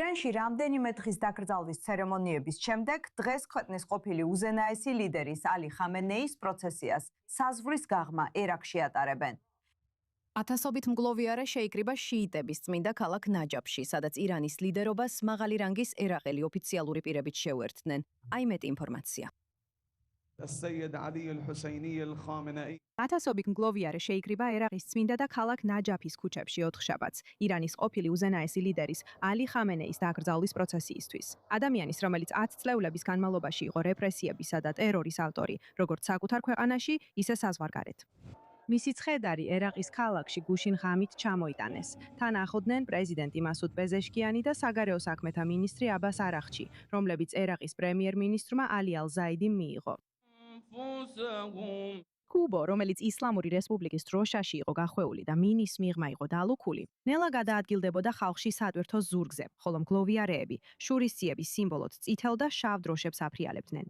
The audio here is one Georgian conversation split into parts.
ირანში რამდენიმე დღის დაკრძალვის ცერემონიების შემდეგ დღეს ქვეყნის ყოფილი უზენაესი ლიდერის ალი ხამენეის პროცესიას საზღვრის გაღმა ერაყში ატარებენ. ათასობით მგლოვიარე შეიკრიბა შიიტების წმინდა ქალაქ ნაჯაფში, სადაც ირანის ლიდერობას მაღალი რანგის ერაყელი ოფიციალური პირებით შეუერთდნენ. აი მეტი ინფორმაცია. ათასობით მგლოვიარე შეიკრიბა ერაყის წმინდა და ქალაქ ნაჯაფის ქუჩებში ოთხშაბათს, ირანის ყოფილი უზენაესი ლიდერის ალი ხამენეის დაკრძალვის პროცესიისთვის. ადამიანის, რომელიც 10 წლეულების განმავლობაში იყო რეპრესიებისა და ტერორის ავტორი, როგორც საკუთარ ქვეყანაში, ისე საზღვარგარეთ. მისი ცხედარი ერაყის ქალაქში გუშინ ღამით ჩამოიტანეს. თან ახლდნენ პრეზიდენტი მასუდ პეზეშკიანი და საგარეო საქმეთა მინისტრი აბას არაღჩი, რომლებიც ერაყის პრემიერ-მინისტრმა ალი ალ-ზაიდიმ მიიღო. კუბო, რომელიც ისლამური რესპუბლიკის დროშაში იყო გახვეული და მინის მიღმა იყო დალუქული, ნელა გადაადგილდებოდა ხალხში სატვირთო ზურგზე, ხოლო მგლოვიარეები შურისძიების სიმბოლოდ წითელ და შავ დროშებს აფრიალებდნენ.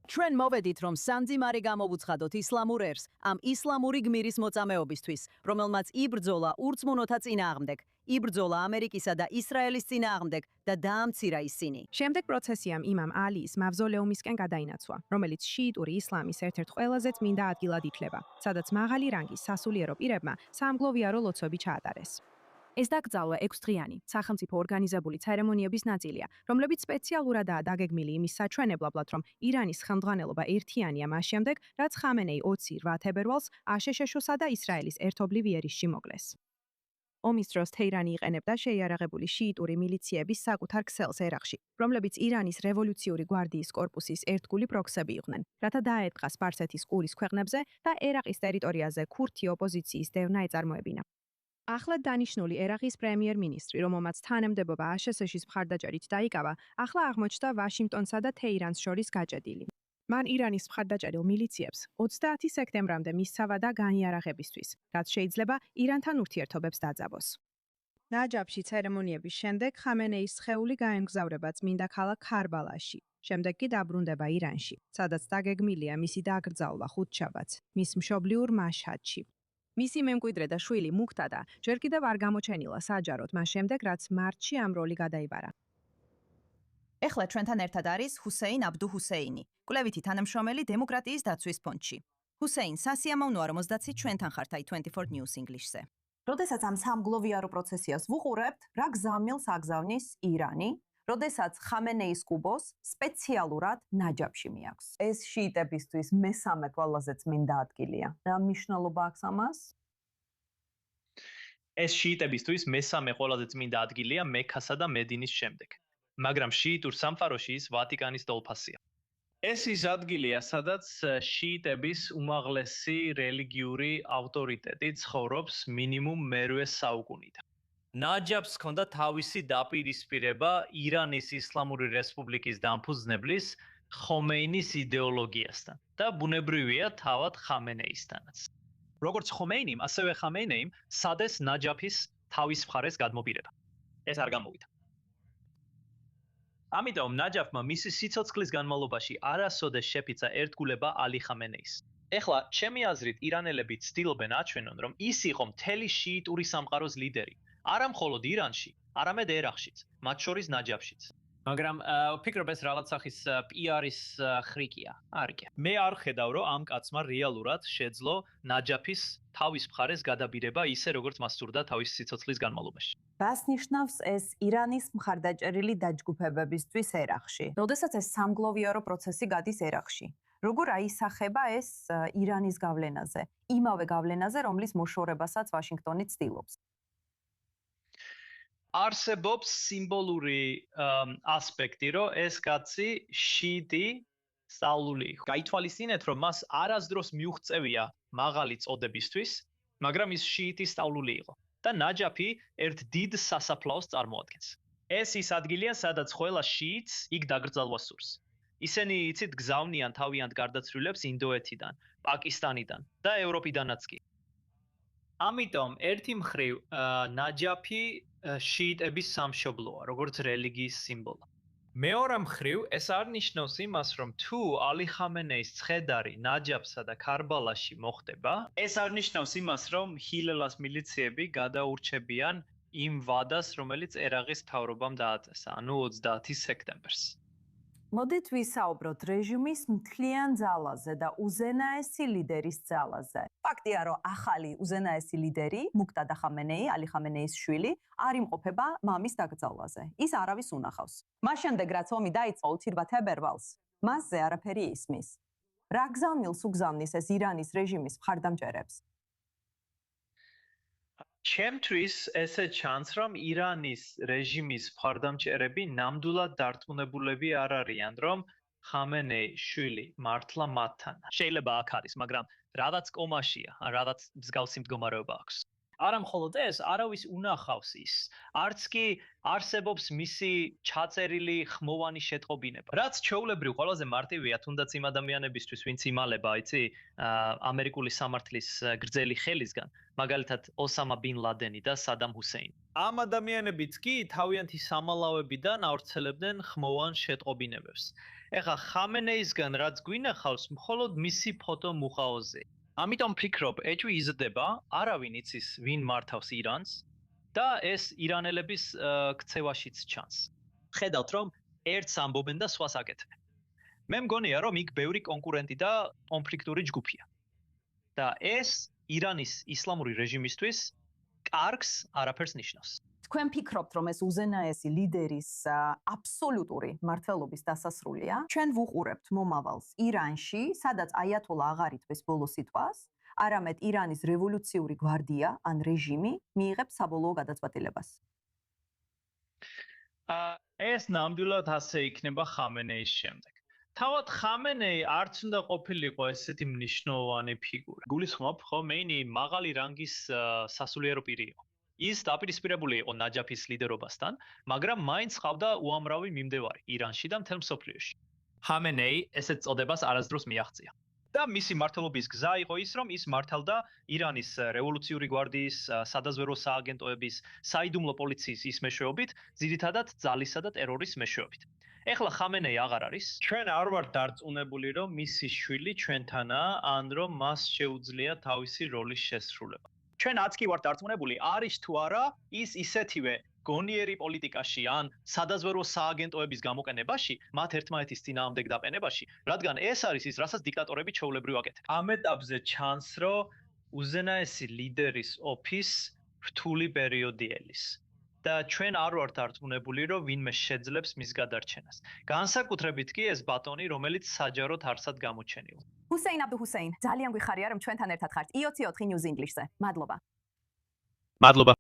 ჩვენ მოვედით, რომ სანძიმარი გამოვუცხადოთ ისლამურ ერს ამ ისლამური გმირის მოწამეობისთვის, რომელმაც იბრძოლა ურწმუნოთა წინააღმდეგ, იბრძოლა ამერიკისა და ისრაელის წინააღმდეგ და დაამცირა ისინი. შემდეგ პროცესიამ იმამ ალიის მავზოლეუმისკენ გადაინაცვა, რომელიც შიიტური ისლამის ერთ-ერთ ყველაზე წმინდა ადგილად ითვლება, სადაც მაღალი რანგის სასულიერო პირებმა სამგლოვიარო ლოცვები ჩაატარეს. ეს დაკრძალვა 6 დღიანი სახელმწიფო ორგანიზებული ცერემონიების ნაწილია, რომლებიც სპეციალურადაა დაგეგმილი იმის საჩვენებლად, რომ ირანის ხელმძღვანელობა ერთიანია მას შემდეგ, რაც ხამენეი 28 თებერვალს აშშ-სა და ისრაელის ერთობლივ იერიშში მოკლეს. ომის დროს თეირანი იყენებდა შეიარაღებული შიიტური მილიციების საკუთარ ქსელს ერაყში, რომლებიც ირანის რევოლუციური გვარდიის კორპუსის ერთგული პროქსები იყვნენ, რათა დაეტყა სპარსეთის ყურის ქვეყნებზე და ერაყის ტერიტორიაზე ქურთი ოპოზიციის დევნა ეწარმოებინა. ახლად დანიშნული ერაყის პრემიერ-მინისტრი, რომელმაც თანამდებობა აშშ-ის მხარდაჭერით დაიკავა, ახლა აღმოჩნდა ვაშინგტონსა და თეირანს შორის გაჭედილი. მან ირანის მხარდაჭერილ მილიციებს 30 სექტემბრამდე მისცავა და განიარაღებისთვის, რაც შეიძლება ირანთან ურთიერთობებს დაძაბოს. ნაჯაფში ცერემონიების შემდეგ ხამენეის სხეული გაემგზავრება წმინდა ქალაქ ქარბალაში. შემდეგ კი დაბრუნდება ირანში, სადაც დაგეგმილია მისი დაკრძალვა ხუთშაბათს, მის მშობლიურ მაშჰადში. მისი მემკვიდრე და შვილი მუქტადა ჯერ კიდევ არ გამოჩენილა საჯაროდ მას შემდეგ, რაც მარტში ამ როლი გადაიბარა. ეხლა ჩვენთან ერთად არის ჰუსეინ აბდუ ჰუსეინი, კვლევითი თანამშრომელი დემოკრატიის დაცვის ფონდში. ჰუსეინ, სასიამოვნოა, რომ 20 ჩვენთან ხართ აი 24 News English-ზე. როდესაც ამ სამგლოვიარო პროცესიას ვუყურებთ, რა გზავნილს აგზავნის ირანი, როდესაც ხამენეის კუბოს სპეციალურად ნაჯაფში მიაქვს. ეს შიიტებისთვის მესამე ყველაზე წმინდა ადგილია. რა მნიშვნელობა აქვს ამას? ეს შიიტებისთვის მესამე ყველაზე წმინდა ადგილია მექასა და მედინის შემდეგ. მაგრამ შიიტურ სამყაროში ის ვატიკანის დოლფასია. ეს ის ადგილია, სადაც შიიტების უმაღლესი რელიგიური ავტორიტეტი ცხოვრობს მინიმუმ მერვე საუკუნიდან. ნაჯაფს ჰქონდა თავისი დაპირისპირება ირანის ისლამური რესპუბლიკის დამფუძნებლის ხომეინის იდეოლოგიასთან და ბუნებრივია თავად ხამენეისთანაც. როგორც ხომეინიმ, ასევე ხამენეიმ სადეს ნაჯაფის თავის მხარეს გადმობირება. ეს არ გამოვიდა. ამიტომ ნაჯაფმა მისი სიცოცხლის განმავლობაში არასოდეს შეფიცა ერთგულება ალი ხამენეის. ეხლა, ჩემი აზრით, ირანელები ცდილობენ აჩვენონ, რომ ის იყო მთელი შიიტური სამყაროს ლიდერი. არა მხოლოდ ირანში, არამედ ერაყშიც, მათ შორის ნაჯაფშიც. მაგრამ ვფიქრობ ეს რაღაც სახის პიარის ხრიკია, არკია. მე არ ხედავ, რომ ამ კაცმა რეალურად შეძლო ნაჯაფის თავის მხარეს გადაბირება ისე, როგორც მას სურდა თავის სიცოცხლის განმავლობაში. რას ნიშნავს ეს ირანის მხარდაჭერილი დაჯგუფებებისთვის ერაყში? როდესაც ეს სამგლოვიარო პროცესი გადის ერაყში, როგორ აისახება ეს ირანის გავლენაზე, იმავე გავლენაზე, რომლის მოშორებასაც ვაშინგტონი ცდილობს? არსებობს სიმბოლური ასპექტი, რომ ეს კაცი შიიტი სწავლული იყო. გაითვალისწინეთ, რომ მას არასდროს მიუღწევია მაღალი წოდებისთვის, მაგრამ ის შიიტი სწავლული იყო და ნაჯაფი ერთ დიდ სასაფლაოს წარმოადგენს. ეს ის ადგილია, სადაც ყველა შიიტს იქ დაკრძალვა სურს. ისინი იცით გზავნიან თავიანთ გარდაცვლილებს ინდოეთიდან, პაკისტანიდან და ევროპიდანაც კი. ამიტომ ერთი მხრივ ნაჯაფი შიიტების სამშობლოა, როგორც რელიგიის სიმბოლო. მეორე მხრივ ეს არ ნიშნავს იმას, რომ თუ ალი ხამენეის ცხედარი ნაჯაფსა და ქარბალაში მოხდება, ეს არ ნიშნავს იმას, რომ ჰილელას მილიციები გადაურჩებიან იმ ვადას, რომელიც ერაყის მთავრობამ დააწესა, ანუ 30 სექტემბერს. მოდით ვისაუბროთ რეჟიმის მთლიან ძალაზე და უზენაესი ლიდერის ძალაზე. ფაქტია, რომ ახალი უზენაესი ლიდერი, მუქტადა ხამენეი, ალი ხამენეის შვილი, არ იმყოფება მამის დაკრძალვაზე. ის არავის უნახავს. მას შემდეგ, რაც ომი დაიწყო 20 თებერვალს, მასზე არაფერი ისმის. რა გზავნილს უგზავნის ეს ირანის რეჟიმის მხარდამჭერებს? ჩემთვის ესე ჩანს, რომ ირანის რეჟიმის მხარდამჭერები ნამდვილად დარწმუნებულები არ არიან, რომ ხამენეის შვილი მართლა მათთან. შეიძლება აქ არის, მაგრამ რაღაც კომაშია, ან რაღაც მსგავსი მდგომარეობა აქვს. არა მხოლოდ ეს, არავის უნახავს ის. არც კი არსებობს მისი ჩაწერილი ხმოვანი შეტყობინება. რაც ჩვეულებრივ ყველაზე მარტივია, თუნდაც იმ ადამიანებისთვის, ვინც იმალება, იცი, ამერიკული სამართლის გრძელი ხელისგან, მაგალითად ოსამა ბინ ლადენი და სადამ ჰუსეინი. ამ ადამიანებიც კი თავიანთი სამალავებიდან ავრცელებდნენ ხმოვან შეტყობინებებს. ეხლა ხამენეისგან რაც გვინახავს, მხოლოდ მისი ფოტო მუხაოზე. ამიტომ ფიქრობ, ეჭვი იზრდება, არავინ იცის, ვინ მართავს ირანს და ეს ირანელების ქცევაშიც ჩანს. ხედავთ, რომ ერთს ამბობენ და სხვას აკეთებენ. მე მგონია, რომ იქ ბევრი კონკურენტი და კონფლიქტური ჯგუფია. და ეს ირანის ისლამური რეჟიმისთვის კარგს არაფერს ნიშნავს. თქვენ ფიქრობთ, რომ ეს უზენაესი ლიდერის აბსოლუტური მართლობის დასასრულია? ჩვენ ვუყურებთ მომავალს ირანში, სადაც აიათოლა აღარ ითვლის ბოლო სიტყვას, არამედ ირანის რევოლუციური გვარდია ან რეჟიმი მიიღებს საბოლოო გადაწყვეტილებას. ეს ნამდვილად ასე იქნება ხამენეის შემდეგ. თავად ხამენეი არც უნდა ყოფილიყო ესეთი მნიშვნელოვანი ფიგურა. გულისხმობ, რომ მეინი მაღალი რანგის სასულიერო პირი იყო. ის დაპირისპირებული იყო ნაჯაფის ლიდერობასთან, მაგრამ მაინც ყავდა უამრავი მიმდევარი ირანში და მთელ მსოფლიოში. ხამენეი ესეთ წოდებას არასდროს მიაღწია. და მისი მმართველობის გზა იყო ის, რომ ის მართავდა ირანის რევოლუციური გვარდიის, სადაზვერვო სააგენტოების, საიდუმლო პოლიციის ის მეშვეობით, ძირითადად ძალისა და ტერორის მეშვეობით. ეხლა ხამენეი აღარ არის. ჩვენ არ ვართ დარწმუნებული, რომ მისი შვილი ჩვენთანაა, ან რომ მას შეუძლია თავისი როლის შესრულება. ჩვენ არც კი ვართ დარწმუნებული, არის თუ არა ის ისეთივე გონიერი პოლიტიკაში ან სადაზვერვო სააგენტოების გამოყენებაში, მათ ერთმანეთის წინააღმდეგ დაყენებაში, რადგან ეს არის ის, რასაც დიქტატორები ჩვეულებრივ აკეთებენ. ამ ეტაპზე ჩანს, რომ უზენაესი ლიდერის ოფის რთული პერიოდი ელის. და ჩვენ არ ვართ დარწმუნებული, რომ ვინმე შეძლებს მის გადარჩენას. განსაკუთრებით კი ეს ბატონი, რომელიც საჯაროდ არსად გამოჩენილა. ჰუსეინ აბდუ ჰუსეინ, ძალიან გვიხარია, რომ ჩვენთან ერთად ხართ. IOC4 News English-ზე. მადლობა. მადლობა.